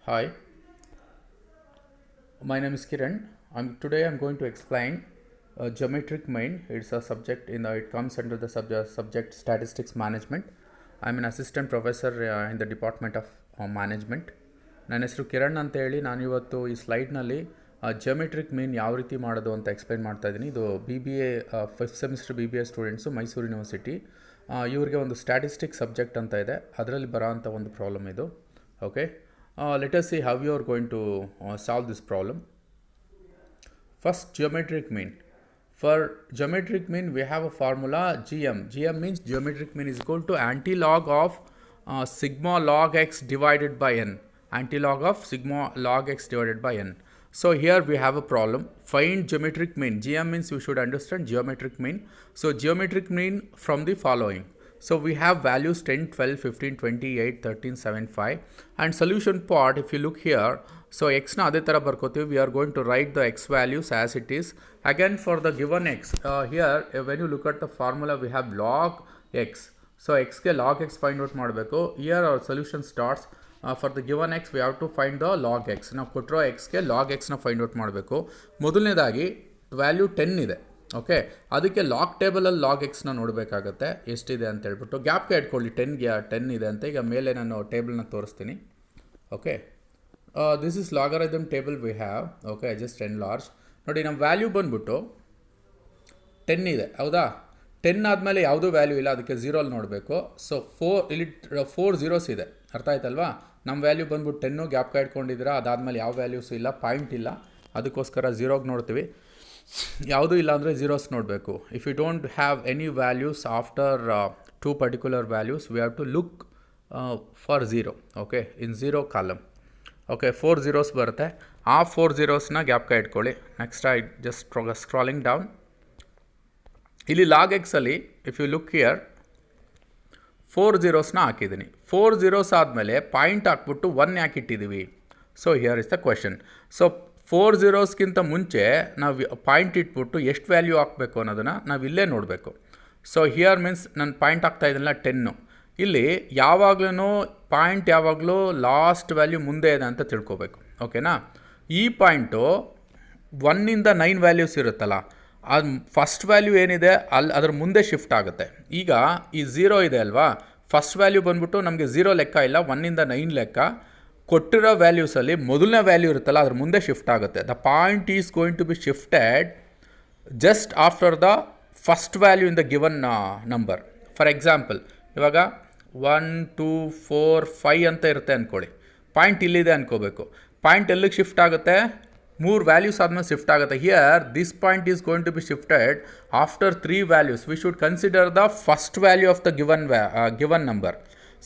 Hi, my name is Kiran. Today I'm going to explain geometric mean. It's a subject it comes under the subject statistics management. I'm an assistant professor in the department of management. ನನ್ನ ಹೆಸರು ಕಿರಣ್ ಅಂತ ಹೇಳಿ ನಾನಿವತ್ತು ಈ ಸ್ಲೈಡ್ನಲ್ಲಿ geometric ಮೀನ್ ಯಾವ ರೀತಿ ಮಾಡೋದು ಅಂತ ಎಕ್ಸ್ಪ್ಲೈನ್ ಮಾಡ್ತಾ ಇದ್ದೀನಿ. ಇದು BBA fifth semester BBA students Mysuru university. ಇವರಿಗೆ ಒಂದು ಸ್ಟ್ಯಾಟಿಸ್ಟಿಕ್ಸ್ ಸಬ್ಜೆಕ್ಟ್ ಅಂತ ಇದೆ, ಅದರಲ್ಲಿ ಬರೋ ಅಂಥ ಒಂದು ಪ್ರಾಬ್ಲಮ್ ಇದು. Okay, let us see how you are going to solve this problem. First, geometric mean. For geometric mean, we have a formula GM. GM means geometric mean is equal to antilog of sigma log x divided by n. Antilog of sigma log x divided by n. So here we have a problem. Find geometric mean. GM means you should understand geometric mean. So geometric mean from the following. So we have values 10, 12, 15, 28, 13, 7, 5. And solution part, if you look here, so x na adhe tara barkotivi, we are going to write the x values as it is. Again for the given x, here when you look at the formula, we have log x. So x ke log x find out ಮಾಡಬೇಕು. Here our solution starts. For the given x, we have to find the log x. ನಾವು ಕೊಟ್ಟಿರೋ ಎಕ್ಸ್ಗೆ log ಎಕ್ಸ್ನ find out ಮಾಡಬೇಕು. ಮೊದಲನೇದಾಗಿ value 10 ಇದೆ. Okay, ಅದಕ್ಕೆ log ಟೇಬಲಲ್ಲಿ log ಎಕ್ಸ್ನ ನೋಡಬೇಕಾಗತ್ತೆ ಎಷ್ಟಿದೆ ಅಂತ ಹೇಳ್ಬಿಟ್ಟು. ಗ್ಯಾಪ್ಗೆ ಇಟ್ಕೊಳ್ಳಿ, 10 ಇದೆ ಅಂತ. ಈಗ ಮೇಲೆ ನಾನು ಟೇಬಲ್ನ ತೋರಿಸ್ತೀನಿ. Okay, this is logarithm table we have. Okay, just enlarge. ನೋಡಿ, ನಮ್ಮ ವ್ಯಾಲ್ಯೂ ಬಂದ್ಬಿಟ್ಟು 10 ಇದೆ, ಹೌದಾ? 10 ಆದಮೇಲೆ ಯಾವುದೂ ವ್ಯಾಲ್ಯೂ ಇಲ್ಲ, ಅದಕ್ಕೆ ಝೀರೋಲ್ಲಿ ನೋಡಬೇಕು. ಸೊ ಇಲ್ಲಿ 4 ಝೀರೋಸ್ ಇದೆ, ಅರ್ಥ ಆಯ್ತಲ್ವಾ? ನಮ್ಮ ವ್ಯಾಲ್ಯೂ ಬಂದ್ಬಿಟ್ಟು 10 ಗ್ಯಾಪ್ಗೆ ಇಟ್ಕೊಂಡಿದ್ದೀರಾ, ಅದಾದಮೇಲೆ ಯಾವ ವ್ಯಾಲ್ಯೂಸು ಇಲ್ಲ, ಪಾಯಿಂಟ್ ಇಲ್ಲ, ಅದಕ್ಕೋಸ್ಕರ ಝೀರೋಗೆ ನೋಡ್ತೀವಿ. ಯಾವುದೂ ಇಲ್ಲ ಅಂದರೆ ಝೀರೋಸ್ ನೋಡಬೇಕು. If you don't have any values after 2 particular values, we have to look for zero. Okay, in zero column. Okay, 4 zeros ಬರುತ್ತೆ. ಆ 4 ಝೀರೋಸ್ನ ಗ್ಯಾಪ್ಗೆ ಇಟ್ಕೊಳ್ಳಿ. Next I just scrolling down. ಇಲ್ಲಿ ಲಾಗ್ ಎಕ್ಸಲ್ಲಿ ಇಫ್ ಯು ಲುಕ್ ಹಿಯರ್ 4 ಝೀರೋಸ್ನ ಹಾಕಿದ್ದೀನಿ. 4 zeros ಆದಮೇಲೆ ಪಾಯಿಂಟ್ ಹಾಕ್ಬಿಟ್ಟು 1 ಯಾಕೆ ಇಟ್ಟಿದ್ದೀವಿ? So here is the question. So 4 ಝೀರೋಸ್ಗಿಂತ ಮುಂಚೆ ನಾವು ಪಾಯಿಂಟ್ ಇಟ್ಬಿಟ್ಟು ಎಷ್ಟು ವ್ಯಾಲ್ಯೂ ಹಾಕಬೇಕು ಅನ್ನೋದನ್ನು ನಾವು ಇಲ್ಲೇ ನೋಡಬೇಕು. ಸೊ ಹಿಯರ್ ಮೀನ್ಸ್ ನಾನು ಪಾಯಿಂಟ್ ಹಾಕ್ತಾ ಇದ್ದೀನಲ್ಲ 10. ಇಲ್ಲಿ ಯಾವಾಗಲೂ ಪಾಯಿಂಟ್ ಯಾವಾಗಲೂ ಲಾಸ್ಟ್ ವ್ಯಾಲ್ಯೂ ಮುಂದೆ ಇದೆ ಅಂತ ತಿಳ್ಕೊಬೇಕು. ಓಕೆನಾ? ಈ ಪಾಯಿಂಟು 1ಇಂದ 9 ವ್ಯಾಲ್ಯೂಸ್ ಇರುತ್ತಲ್ಲ, ಅದು ಫಸ್ಟ್ ವ್ಯಾಲ್ಯೂ ಏನಿದೆ ಅದ್ರ ಮುಂದೆ ಶಿಫ್ಟ್ ಆಗುತ್ತೆ. ಈಗ ಈ 0 ಇದೆ ಅಲ್ವಾ, ಫಸ್ಟ್ ವ್ಯಾಲ್ಯೂ ಬಂದ್ಬಿಟ್ಟು ನಮಗೆ 0 ಲೆಕ್ಕ ಇಲ್ಲ, 1ಇಂದ 9 ಲೆಕ್ಕ. ಕೊಟ್ಟಿರೋ ವ್ಯಾಲ್ಯೂಸಲ್ಲಿ ಮೊದಲನೇ ವ್ಯಾಲ್ಯೂ ಇರುತ್ತಲ್ಲ, ಅದ್ರ ಮುಂದೆ ಶಿಫ್ಟ್ ಆಗುತ್ತೆ. The point is going to be shifted just after the first value in the given number. For example, ಇವಾಗ 1, 2, 4, 5 ಅಂತ ಇರುತ್ತೆ ಅಂದ್ಕೊಳ್ಳಿ. ಪಾಯಿಂಟ್ ಇಲ್ಲಿದೆ ಅಂದ್ಕೋಬೇಕು. ಪಾಯಿಂಟ್ ಎಲ್ಲಿಗೆ ಶಿಫ್ಟ್ ಆಗುತ್ತೆ? 3 ವ್ಯಾಲ್ಯೂಸ್ ಆದಮೇಲೆ ಶಿಫ್ಟ್ ಆಗುತ್ತೆ. Here this point is going to be shifted after 3 values. We should consider the first value of the given number.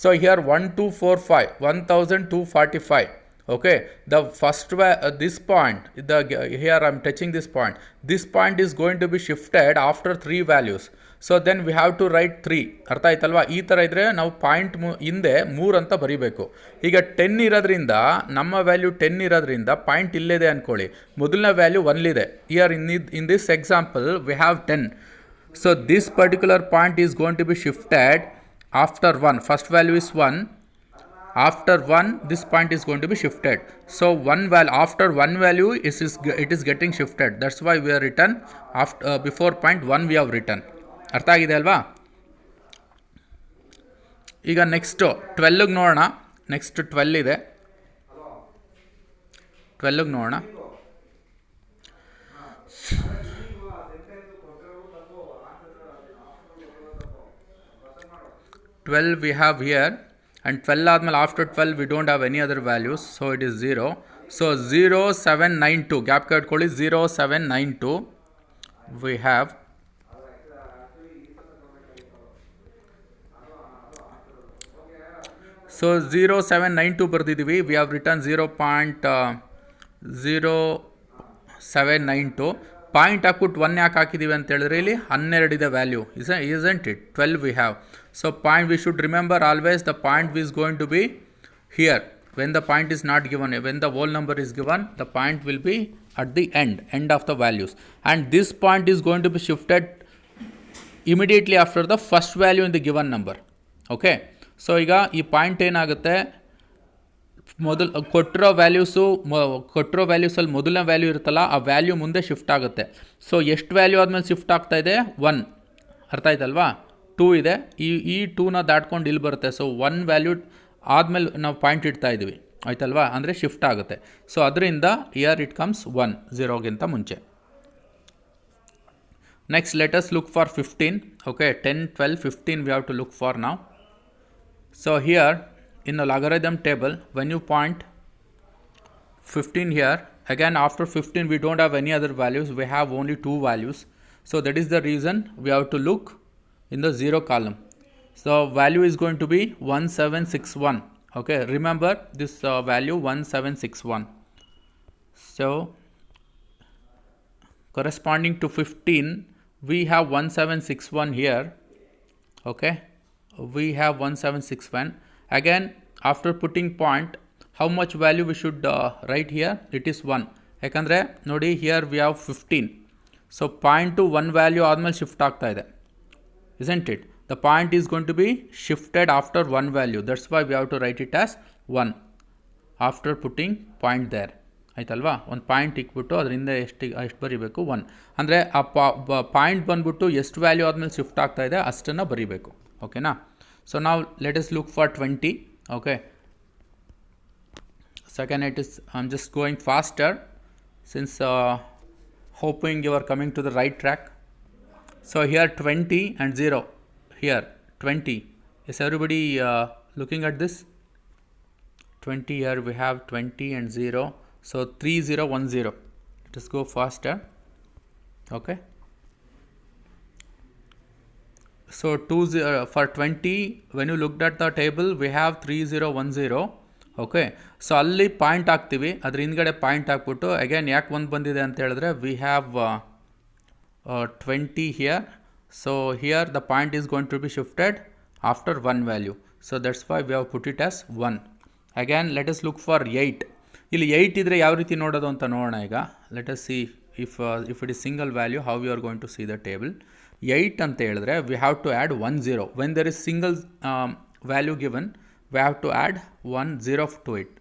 So here 1245, 1245. Okay, the first this point, here I am touching this point. This point is going to be shifted after 3 values. So then we have to write 3. ಅರ್ಥ ಆಯ್ತಲ್ವಾ? ಈ ಥರ ಇದ್ದರೆ ನಾವು point ಹಿಂದೆ 3 ಅಂತ ಬರೀಬೇಕು. ಈಗ 10 ಇರೋದ್ರಿಂದ, ನಮ್ಮ ವ್ಯಾಲ್ಯೂ 10 ಇರೋದ್ರಿಂದ ಪಾಯಿಂಟ್ ಇಲ್ಲಿದೆ ಅಂದ್ಕೊಳ್ಳಿ. ಮೊದಲನೇ ವ್ಯಾಲ್ಯೂ 1 ಇದೆ. Here in this example we have 10. So this particular point is going to be shifted after 1. First value is 1. After 1, this point is going to be shifted. So after 1 value it is getting shifted. That's why we have written after before point 1 we have written. ಅರ್ಥ ಆಗಿದೆ ಅಲ್ವಾ? ಈಗ next 12ಗೆ ನೋಡೋಣ. Next 12 ಇದೆ, 12ಗೆ ನೋಡೋಣ. 12 we have here, and 12 ಆದಮೇಲೆ after 12 we don't have any other values, so it is 0. So 0792 gap ಇಟ್ಕೊಳ್ಳಿ. 0792 we have. So 0792 ಬರೆದಿದ್ದೀವಿ. We have return 0.0792. ಪಾಯಿಂಟ್ ಹಾಕ್ಬಿಟ್ಟು 1 ಯಾಕೆ ಹಾಕಿದ್ದೀವಿ ಅಂತ ಹೇಳಿದ್ರೆ ಇಲ್ಲಿ 12 ಇದೆ value. isn't it? 12 we have. So point, we should remember always the point is going to be here when the point is not given. When the whole number is given, the point will be at the end of the values, and this point is going to be shifted immediately after the first value in the given number. Okay, so ಈಗ ಈ point ಏನಾಗುತ್ತೆ, ಕೊಟ್ಟಿರೋ ವ್ಯಾಲ್ಯೂಸಲ್ಲಿ ಮೊದಲನೇ value ಇರುತ್ತಲ್ಲ, ಆ value ಮುಂದೆ shift ಆಗುತ್ತೆ. So ಎಷ್ಟು ವ್ಯಾಲ್ಯೂ ಆದಮೇಲೆ ಶಿಫ್ಟ್ ಆಗ್ತಾ ಇದೆ? 1. ಅರ್ಥ ಆಯ್ತಲ್ವಾ? 2 ಇದೆ, ಈ 2ನ ದಾಟ್ಕೊಂಡು ಇಲ್ಲಿ ಬರುತ್ತೆ. ಸೊ 1 ವ್ಯಾಲ್ಯೂ ಆದಮೇಲೆ ನಾವು ಪಾಯಿಂಟ್ ಇಡ್ತಾ ಇದ್ದೀವಿ, ಆಯ್ತಲ್ವಾ? ಅಂದರೆ ಶಿಫ್ಟ್ ಆಗುತ್ತೆ. ಸೊ ಅದರಿಂದ ಇಯರ್ ಇಟ್ ಕಮ್ಸ್ 1, 0ಗಿಂತ ಮುಂಚೆ. Next let us look for 15. Okay, 10, 12, 15 we have to look for now. So here in the logarithm table, when you point 15 here, again after 15 we don't have any other values, we have only 2 values. So that is the reason we have to look in the 0 column. So value is going to be 1761. Okay, remember this value 1761. So corresponding to 15 we have 1761 here. Okay, we have 1761. Again after putting point, how much value we should write here? It is 1. ಯಾಕಂದರೆ ನೋಡಿ, here we have 15. So point to 1 value ಆದಮೇಲೆ shift ಆಗ್ತಾ ಇದೆ, isn't it? The point is going to be shifted after 1 value. That's why we have to write it as 1 after putting point there. ಆಯ್ತಲ್ವಾ? ಒಂದು point ಇಕ್ಬಿಟ್ಟು ಅದರಿಂದ ಎಷ್ಟು ಬರೀಬೇಕು? 1. ಅಂದರೆ ಆ ಪಾಯಿಂಟ್ ಬಂದ್ಬಿಟ್ಟು ಎಷ್ಟು ವ್ಯಾಲ್ಯೂ ಆದಮೇಲೆ ಶಿಫ್ಟ್ ಆಗ್ತಾ ಇದೆ ಅಷ್ಟನ್ನು ಬರೀಬೇಕು. ಓಕೆನಾ? ಸೊ ನಾವು let us look for 20. Okay, second it is, I'm just going faster since hoping you are coming to the right track. So here 20 and 0. Here 20. Is everybody looking at this? 20, here we have 20 and 0. So 3010. Let us go faster. Okay, so for 20, when you looked at the table we have 3010. Okay, so ಅಲ್ಲಿ point ಹಾಕ್ತೀವಿ, ಅದ್ರ ಹಿಂದ್ಗಡೆ point ಹಾಕ್ಬಿಟ್ಟು again ಯಾಕೆ 1 ಬಂದಿದೆ ಅಂತ ಹೇಳಿದ್ರೆ we have 20 here. So here the point is going to be shifted after 1 value. So that's why we have put it as 1. Again let us look for 8. ಇಲ್ಲಿ 8 ಇದ್ದರೆ ಯಾವ ರೀತಿ ನೋಡೋದು ಅಂತ ನೋಡೋಣ ಈಗ. Let us see if it is single value how you are going to see the table. 8 ಅಂತ ಹೇಳಿದ್ರೆ we have to add 1 0. When there is single value given we have to add 1 0 to it.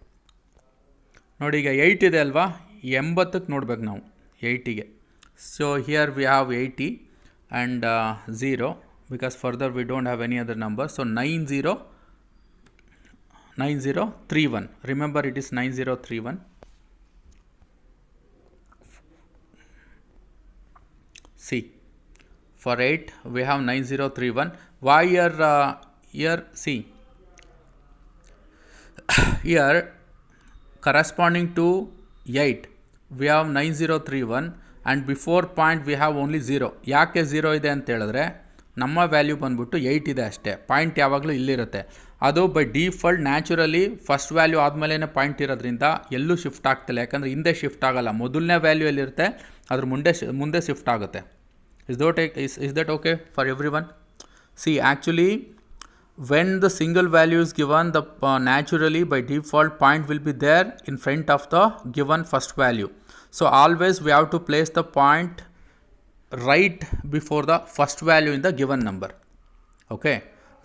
ನೋಡಿ, ಈಗ 8 ಇದೆ ಅಲ್ವಾ, 80ಕ್ಕೆ ನೋಡ್ಬೇಕು ನಾವು 80ಗೆ. So here we have 80 and 0 because further we don't have any other number. So 9031. Remember it is 9031. See, for 8 we have 9031. Why here see, here corresponding to 8 we have 9031 and before point we have only 0. ಯಾಕೆ 0 ಇದೆ ಅಂತ ಹೇಳಿದ್ರೆ ನಮ್ಮ value ಬಂದ್ಬಿಟ್ಟು 8 ಇದೆ ಅಷ್ಟೇ. Point ಯಾವಾಗಲೂ ಇಲ್ಲಿರುತ್ತೆ. ಅದು by default naturally first value ಆದಮೇಲೆ ಪಾಯಿಂಟ್ ಇರೋದ್ರಿಂದ ಎಲ್ಲೂ ಶಿಫ್ಟ್ ಆಗ್ತಿಲ್ಲ, ಯಾಕಂದರೆ ಹಿಂದೆ ಶಿಫ್ಟ್ ಆಗಲ್ಲ. ಮೊದಲನೇ ವ್ಯಾಲ್ಯೂ ಎಲ್ಲಿರುತ್ತೆ ಅದ್ರ ಮುಂದೆ ಶಿಫ್ಟ್ ಆಗುತ್ತೆ. Is that okay for everyone? See, actually when the single value is given, the naturally by default point will be there in front of the given first value. So always we have to place the point right before the first value in the given number. Okay,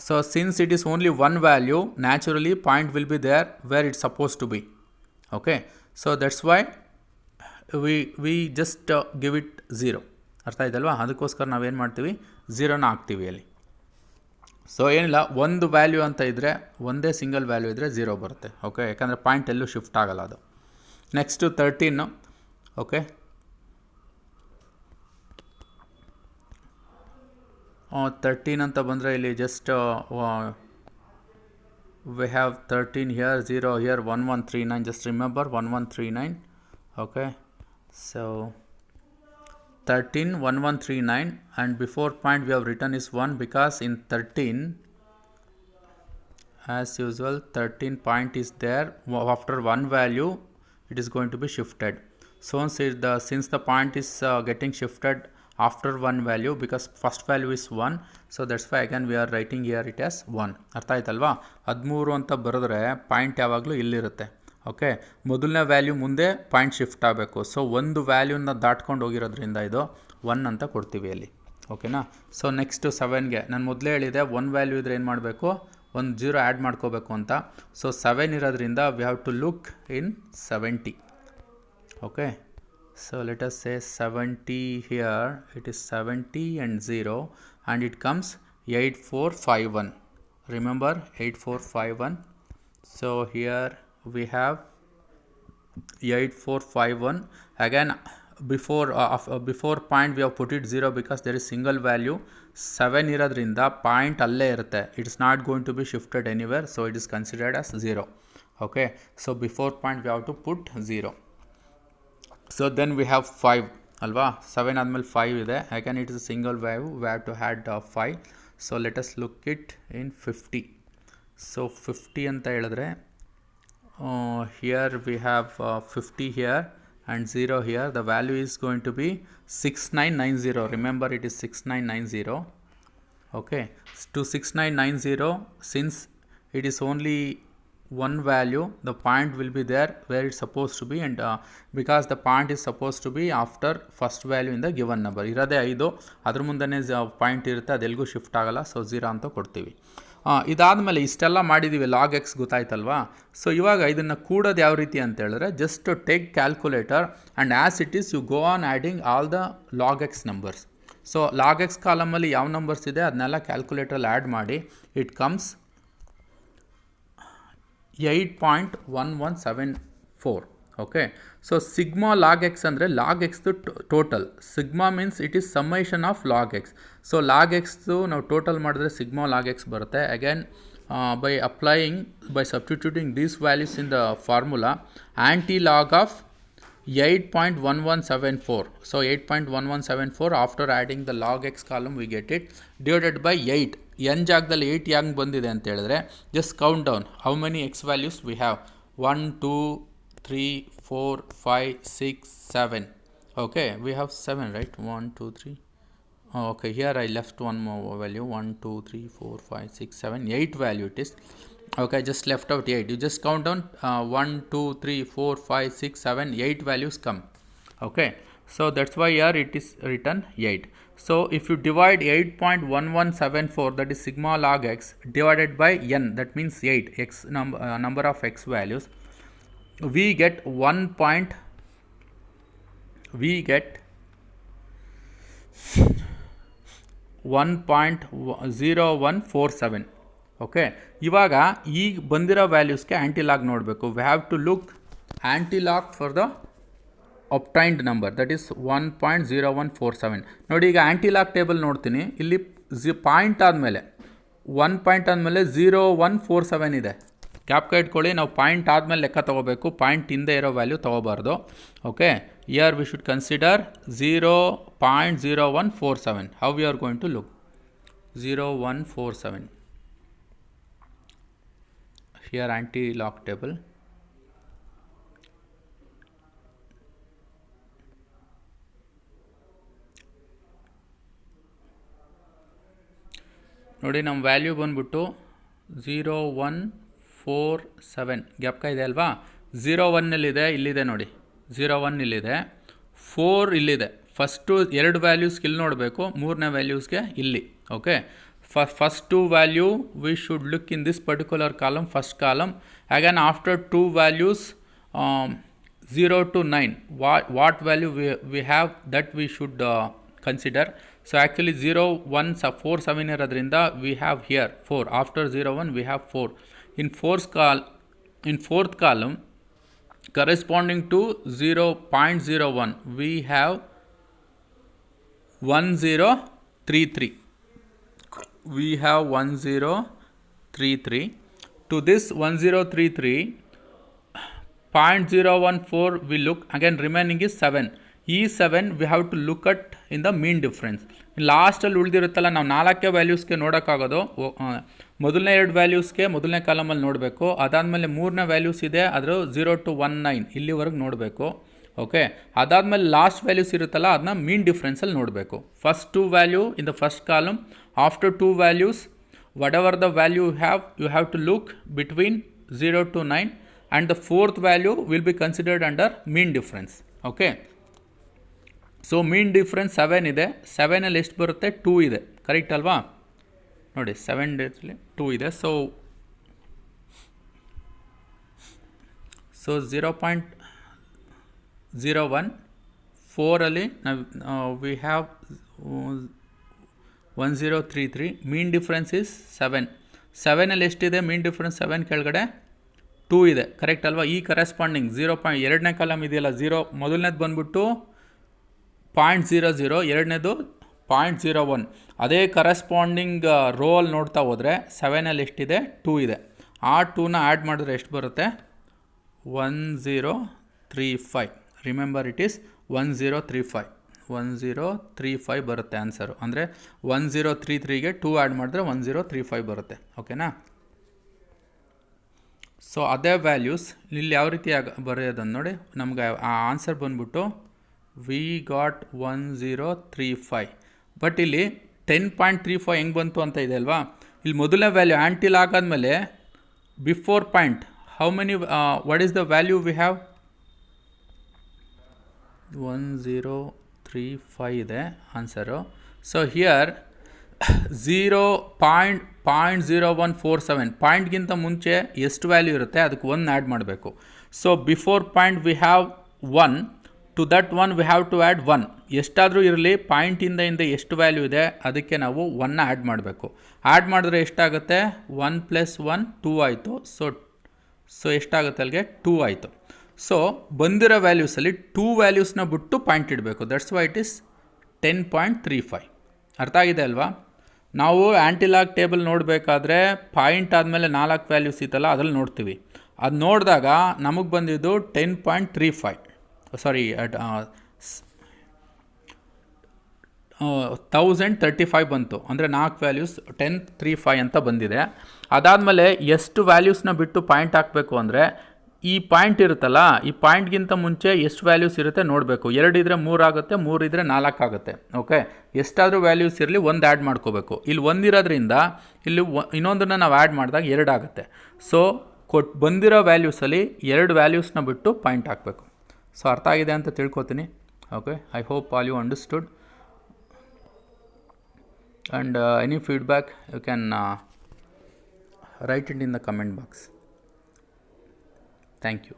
so since it is only one value, naturally point will be there where it's supposed to be. Okay, so that's why we just give it 0. ಅರ್ಥ ಆಯ್ತಲ್ವಾ? ಅದಕ್ಕೋಸ್ಕರ ನಾವೇನು ಮಾಡ್ತೀವಿ, 0ನ ಹಾಕ್ತೀವಿ ಅಲ್ಲಿ. So ಏನಿಲ್ಲ, ಒಂದು value ಅಂತ ಇದ್ದರೆ, ಒಂದೇ ಸಿಂಗಲ್ ವ್ಯಾಲ್ಯೂ ಇದ್ದರೆ 0 ಬರುತ್ತೆ. ಓಕೆ, ಯಾಕಂದರೆ ಪಾಯಿಂಟ್ ಎಲ್ಲೂ ಶಿಫ್ಟ್ ಆಗಲ್ಲ ಅದು. ನೆಕ್ಸ್ಟು 13. ಓಕೆ, 13 ಅಂತ ಬಂದರೆ ಇಲ್ಲಿ just we have 13 here, 0 here, 1139. Just remember 1139. Okay, so 13 1139 and before point we have written is 1 because in 13 as usual 13 point is there. After one value it is going to be shifted. So since the point is getting shifted after one value because first value is 1, so that's why again we are writing here it as 1. ಅರ್ಥ ಆಯ್ತಲ್ವಾ? 13 ಅಂತ ಬರೆದ್ರೆ point ಯಾವಾಗಲೂ ಇಲ್ಲಿರುತ್ತೆ. Okay, ಮೊದಲನೇ value ಮುಂದೆ point shift ಆಗಬೇಕು. So ಒಂದು ವ್ಯಾಲ್ಯೂನ ದಾಟ್ಕೊಂಡು ಹೋಗಿರೋದ್ರಿಂದ ಇದು 1 ಅಂತ ಕೊಡ್ತೀವಿ ಅಲ್ಲಿ. ಓಕೆನಾ? ಸೊ ನೆಕ್ಸ್ಟು 7ಗೆ ನಾನು ಮೊದಲೇ ಹೇಳಿದೆ, 1 ವ್ಯಾಲ್ಯೂ ಇದ್ದರೆ ಏನು ಮಾಡಬೇಕು, ಒಂದು ಜೀರೋ ಆ್ಯಡ್ ಮಾಡ್ಕೋಬೇಕು ಅಂತ. ಸೊ 7 ಇರೋದ್ರಿಂದ we have to look in 70. Okay, so let us say 70 here. It is 70 and 0 and it comes 8451. Remember 8451. So here we have 8451. Again, before point we have put it 0 because there is single value. 7 ಇರೋದ್ರಿಂದ point ಅಲ್ಲೇ ಇರುತ್ತೆ. It's not going to be shifted anywhere, so it is considered as 0. Okay, so before point we have to put 0. So then we have 5 ಅಲ್ವಾ, 7 ಆದಮೇಲೆ 5 ಇದೆ. Again it is a single value, we have to add 5. So let us look it in 50. So 50 ಅಂತ ಹೇಳಿದ್ರೆ here we have 50 here and 0 here. The value is going to be 6990. Remember it is 6990. Okay, to 6990, since it is only one value, the point will be there where it's supposed to be, and because the point is supposed to be after first value in the given number. ಇರೋದೇ 5, ಅದ್ರ ಮುಂದೆನೇ point ಇರುತ್ತೆ, ಅದೆಲ್ಗೂ shift ಆಗಲ್ಲ. So 0 ಅಂತ ಕೊಡ್ತೀವಿ. ಇದಾದಮೇಲೆ ಇಷ್ಟೆಲ್ಲ ಮಾಡಿದ್ದೀವಿ, ಲಾಗ್ ಎಕ್ಸ್ ಗೊತ್ತಾಯ್ತಲ್ವಾ. ಸೊ ಇವಾಗ ಇದನ್ನು ಕೂಡೋದು ಯಾವ ರೀತಿ ಅಂತ ಹೇಳಿದ್ರೆ, just take calculator and as it is you go on adding all the log x numbers. So log x ಕಾಲಮಲ್ಲಿ ಯಾವ ನಂಬರ್ಸ್ ಇದೆ ಅದನ್ನೆಲ್ಲ ಕ್ಯಾಲ್ಕುಲೇಟರಲ್ಲಿ ಆ್ಯಡ್ ಮಾಡಿ. It comes 8.1174. Okay, so sigma log x ಅಂದರೆ ಲಾಗ್ ಎಕ್ಸ್ದು total. Sigma means it is summation of log x. So log ಎಕ್ಸ್ದು ನಾವು ಟೋಟಲ್ ಮಾಡಿದ್ರೆ ಸಿಗ್ಮಾ ಲಾಗ್ ಎಕ್ಸ್ ಬರುತ್ತೆ. Again by substituting these values in the formula, anti-log of 8.1174. So 8.1174 after adding the log x column we get it, divided by 8. n ಜಾಗದಲ್ಲಿ 8 ಹೆಂಗೆ ಬಂದಿದೆ ಅಂತ ಹೇಳಿದ್ರೆ, just count down how many x values we have. 1 2 3 4 5 6 7. Okay, we have 7, right? 1 2 3. Okay, here I left one more value. 1 2 3 4 5 6 7 8 value it is. Okay, just left out 8. You just count down 1 2 3 4 5 6 7 8 values come. Okay, so that's why here it is written 8. So if you divide 8.1174, that is sigma log x, divided by n, that means 8 x number of x values, we get 1.0147. ಓಕೆ, ಇವಾಗ ಈಗ ಬಂದಿರೋ ವ್ಯಾಲ್ಯೂಸ್ಗೆ antilog ನೋಡಬೇಕು. We have to look antilog for the obtained number, that is 1.0147. ನೋಡಿ, ಈಗ ಆ್ಯಂಟಿಲಾಗ್ table ನೋಡ್ತೀನಿ. ಇಲ್ಲಿ ಪಾಯಿಂಟ್ ಆದಮೇಲೆ 1 ಪಾಯಿಂಟ್ ಆದಮೇಲೆ 0147 ಇದೆ. ಕ್ಯಾಪ್ಕ ಇಟ್ಕೊಳ್ಳಿ, ನಾವು ಪಾಯಿಂಟ್ ಆದಮೇಲೆ ಲೆಕ್ಕ ತೊಗೋಬೇಕು, ಪಾಯಿಂಟ್ ಹಿಂದೆ ಇರೋ ವ್ಯಾಲ್ಯೂ ತೊಗೋಬಾರ್ದು. Okay, here we should consider 0.0147. How we are going to look 0147 here, anti-log table. ನೋಡಿ, ನಮ್ಮ ವ್ಯಾಲ್ಯೂ ಬಂದ್ಬಿಟ್ಟು 0147. ಗ್ಯಾಪ್ಕ ಇದೆ ಅಲ್ವಾ? 01ನಲ್ಲಿದೆ, ಇಲ್ಲಿದೆ ನೋಡಿ, 01 ಇಲ್ಲಿದೆ, 4 ಇಲ್ಲಿದೆ. ಫಸ್ಟು 2 ವ್ಯಾಲ್ಯೂಸ್ಗೆ ಇಲ್ಲಿ ನೋಡಬೇಕು, 3ನೇ ವ್ಯಾಲ್ಯೂಸ್ಗೆ ಇಲ್ಲಿ. Okay, first 2 value we should look in this particular column, first column. Again, after 2 values 0 to 9, what value we have, that we should consider. So actually 0 1 4 7 iradrinda we have here 4. After 0 1 we have 4. In fourth column corresponding to 0.01 we have 1033. We have 1033. To this 1033, 0.014 we look, again remaining is 7. ಈ 7 we have to look at in the mean difference. ಲಾಸ್ಟಲ್ಲಿ ಉಳಿದಿರುತ್ತಲ್ಲ, ನಾವು 4 ವ್ಯಾಲ್ಯೂಸ್ಗೆ ನೋಡೋಕ್ಕಾಗೋದು. ಮೊದಲನೇ 2 ವ್ಯಾಲ್ಯೂಸ್ಗೆ ಮೊದಲನೇ ಕಾಲಮಲ್ಲಿ ನೋಡಬೇಕು. ಅದಾದಮೇಲೆ 3ನೇ values ಇದೆ, ಅದರ 0 to 19 ಇಲ್ಲಿವರೆಗೆ ನೋಡಬೇಕು. ಓಕೆ, ಅದಾದಮೇಲೆ ಲಾಸ್ಟ್ ವ್ಯಾಲ್ಯೂಸ್ ಇರುತ್ತಲ್ಲ, ಅದನ್ನ ಮೀನ್ ಡಿಫ್ರೆನ್ಸಲ್ಲಿ ನೋಡಬೇಕು. First 2 value in the first column, after 2 values whatever the value you have to look between 0 to 9, and the fourth value will be considered under mean difference. Okay, so mean difference 7 ಇದೆ. 7ಅಲ್ಲಿ ಎಷ್ಟು ಬರುತ್ತೆ? 2 ಇದೆ, correct ಅಲ್ವಾ? ನೋಡಿ, 7 2 ಇದೆ. So so 0.01 4ಅಲ್ಲಿ ನಾವು we have 1033. Mean difference is 7 ಎಷ್ಟಿದೆ ಮೀನ್ difference? 7 ಕೆಳಗಡೆ 2 ಇದೆ, ಕರೆಕ್ಟ್ ಅಲ್ವಾ? ಈ ಕರೆಸ್ಪಾಂಡಿಂಗ್ 2ನೇ ಕಾಲಮ್ ಇದೆಯಲ್ಲ, 0 ಮೊದಲನೇದು ಬಂದ್ಬಿಟ್ಟು 0.00, ಎರಡನೇದು 0.01. ಅದೇ ಕರೆಸ್ಪಾಂಡಿಂಗ್ ರೋಲ್ ನೋಡ್ತಾ ಹೋದರೆ 7ಅಲ್ಲಿ ಎಷ್ಟಿದೆ? 2 ಇದೆ. ಆ 2ನ ಆ್ಯಡ್ ಮಾಡಿದ್ರೆ ಎಷ್ಟು ಬರುತ್ತೆ? 1035. ರಿಮೆಂಬರ್ ಇಟ್ ಈಸ್ 1035 ಬರುತ್ತೆ ಆನ್ಸರು. ಅಂದರೆ 1033ಗೆ 2 ಆ್ಯಡ್ ಮಾಡಿದ್ರೆ 1035 ಬರುತ್ತೆ. ಓಕೆನಾ? ಸೊ ಅದೇ ವ್ಯಾಲ್ಯೂಸ್ ಇಲ್ಲಿ ಯಾವ ರೀತಿ ಬರೆಯೋದನ್ನು ನೋಡಿ. ನಮಗೆ ಆ ಆನ್ಸರ್ ಬಂದ್ಬಿಟ್ಟು ವಿ ಗಾಟ್ 1035. ಬಟ್ ಇಲ್ಲಿ 10.35 ಹೆಂಗೆ ಬಂತು ಅಂತ ಇದೆ ಅಲ್ವಾ? ಇಲ್ಲಿ ಮೊದಲನೇ ವ್ಯಾಲ್ಯೂ ಆ್ಯಂಟಿಲ್ ಆಗಾದ್ಮೇಲೆ before point how many what is the value we have? 1035 ಇದೆ ಆನ್ಸರು. ಸೊ ಹಿಯರ್ 0.0147 ಪಾಯಿಂಟ್ಗಿಂತ ಮುಂಚೆ ಎಷ್ಟು ವ್ಯಾಲ್ಯೂ ಇರುತ್ತೆ ಅದಕ್ಕೆ 1 ಆ್ಯಡ್ ಮಾಡಬೇಕು. So before point we have 1, to that 1 we have to add 1. ಎಷ್ಟಾದರೂ ಇರಲಿ ಪಾಯಿಂಟಿಂದ ಎಷ್ಟು ವ್ಯಾಲ್ಯೂ ಇದೆ ಅದಕ್ಕೆ ನಾವು 1ನ ಆ್ಯಡ್ ಮಾಡಬೇಕು. ಆ್ಯಡ್ ಮಾಡಿದ್ರೆ ಎಷ್ಟಾಗುತ್ತೆ? 1 + 1 2 ಆಯಿತು. ಸೊ ಎಷ್ಟಾಗುತ್ತೆ ಅಲ್ಲಿಗೆ? 2 ಆಯಿತು. ಸೊ ಬಂದಿರೋ ವ್ಯಾಲ್ಯೂಸಲ್ಲಿ 2 ವ್ಯಾಲ್ಯೂಸ್ನ ಬಿಟ್ಟು ಪಾಯಿಂಟ್ ಇಡಬೇಕು. That's why it is 10.35. ಅರ್ಥ ಆಗಿದೆ ಅಲ್ವಾ? ನಾವು ಆ್ಯಂಟಿಲಾಗ್ ಟೇಬಲ್ ನೋಡಬೇಕಾದ್ರೆ ಪಾಯಿಂಟ್ ಆದಮೇಲೆ 4 ವ್ಯಾಲ್ಯೂಸ್ ಇತ್ತಲ್ಲ ಅದ್ರಲ್ಲಿ ನೋಡ್ತೀವಿ. ಅದು ನೋಡಿದಾಗ ನಮಗೆ ಬಂದಿದ್ದು 10.35 1035 ಬಂತು. ಅಂದರೆ 4 ವ್ಯಾಲ್ಯೂಸ್ 1035 ಅಂತ ಬಂದಿದೆ. ಅದಾದಮೇಲೆ ಎಷ್ಟು ವ್ಯಾಲ್ಯೂಸ್ನ ಬಿಟ್ಟು ಪಾಯಿಂಟ್ ಹಾಕಬೇಕು ಅಂದರೆ ಈ ಪಾಯಿಂಟ್ ಇರುತ್ತಲ್ಲ, ಈ ಪಾಯಿಂಟ್ಗಿಂತ ಮುಂಚೆ ಎಷ್ಟು ವ್ಯಾಲ್ಯೂಸ್ ಇರುತ್ತೆ ನೋಡಬೇಕು. 2 ಇದ್ದರೆ 3 ಆಗುತ್ತೆ, 3 ಇದ್ದರೆ 4 ಆಗುತ್ತೆ. ಓಕೆ, ಎಷ್ಟಾದರೂ ವ್ಯಾಲ್ಯೂಸ್ ಇರಲಿ 1 ಆ್ಯಡ್ ಮಾಡ್ಕೋಬೇಕು. ಇಲ್ಲಿ 1 ಇರೋದ್ರಿಂದ ಇಲ್ಲಿ ಇನ್ನೊಂದನ್ನು ನಾವು ಆ್ಯಡ್ ಮಾಡಿದಾಗ 2 ಆಗುತ್ತೆ. ಸೊ ಬಂದಿರೋ ವ್ಯಾಲ್ಯೂಸಲ್ಲಿ 2 ವ್ಯಾಲ್ಯೂಸ್ನ ಬಿಟ್ಟು ಪಾಯಿಂಟ್ ಹಾಕಬೇಕು. ಸೊ ಅರ್ಥ ಆಗಿದೆ ಅಂತ ತಿಳ್ಕೊತೀನಿ. Okay, I hope all you understood. And any feedback you can write it in the comment box. Thank you.